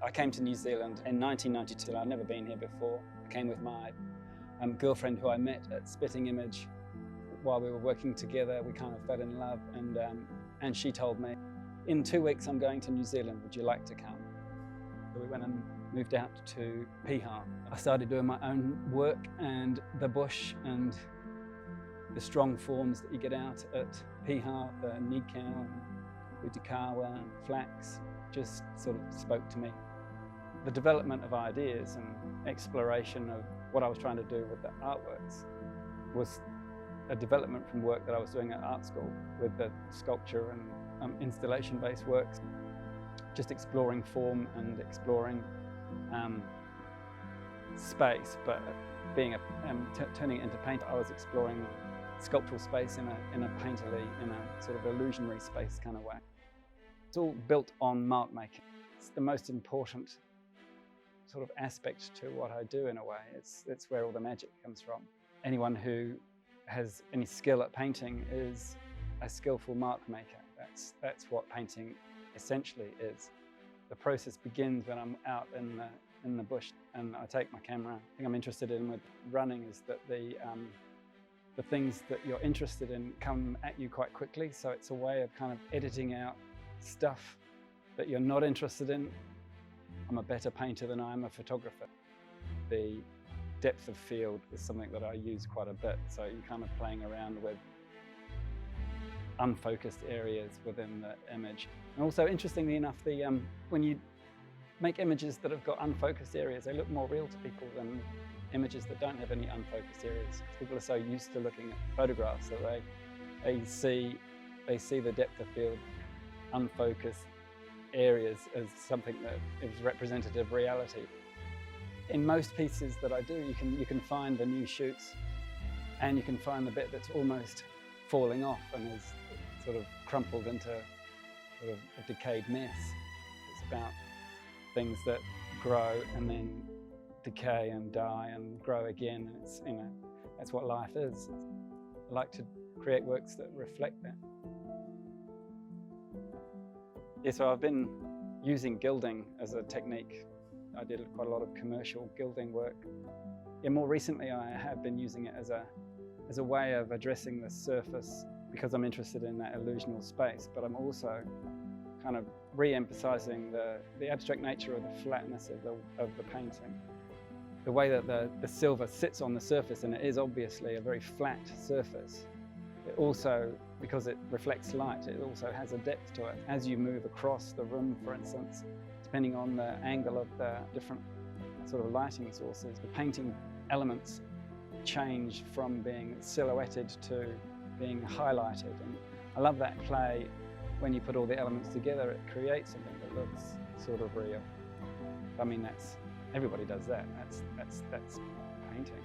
I came to New Zealand in 1992. I'd never been here before. I came with my girlfriend who I met at Spitting Image. While we were working together, we kind of fell in love, and she told me, in 2 weeks I'm going to New Zealand, would you like to come? So we went and moved out to Piha. I started doing my own work, and the bush and the strong forms that you get out at Piha, the nikau, utikawa, flax, just sort of spoke to me. The development of ideas and exploration of what I was trying to do with the artworks was a development from work that I was doing at art school with the sculpture and installation-based works. Just exploring form and exploring space, but turning it into paint, I was exploring sculptural space in a painterly, in a sort of illusionary space kind of way. It's all built on mark making. It's the most important sort of aspect to what I do in a way. It's where all the magic comes from. Anyone who has any skill at painting is a skillful mark maker. That's what painting essentially is. The process begins when I'm out in the bush and I take my camera. The thing I'm interested in with running is that the things that you're interested in come at you quite quickly, so it's a way of kind of editing out stuff that you're not interested in. I'm a better painter than I am a photographer. The depth of field is something that I use quite a bit, so you're kind of playing around with unfocused areas within the image. And also, interestingly enough, when you make images that have got unfocused areas, they look more real to people than images that don't have any unfocused areas. People are so used to looking at photographs that they see the depth of field, unfocused areas as something that is representative of reality. In most pieces that I do, you can find the new shoots, and you can find the bit that's almost falling off and is sort of crumpled into sort of a decayed mess. It's about things that grow and then decay and die and grow again, and it's, you know, that's what life is. I like to create works that reflect that. Yeah, so I've been using gilding as a technique. I did quite a lot of commercial gilding work. Yeah, more recently I have been using it as a way of addressing the surface, because I'm interested in that illusional space, but I'm also kind of re-emphasizing the abstract nature of the flatness of the painting. The way that the silver sits on the surface, and it is obviously a very flat surface. It also, because it reflects light, it also has a depth to it. As you move across the room, for instance, depending on the angle of the different sort of lighting sources, the painting elements change from being silhouetted to being highlighted. And I love that play. When you put all the elements together, it creates something that looks sort of real. I mean, everybody does that. That's painting.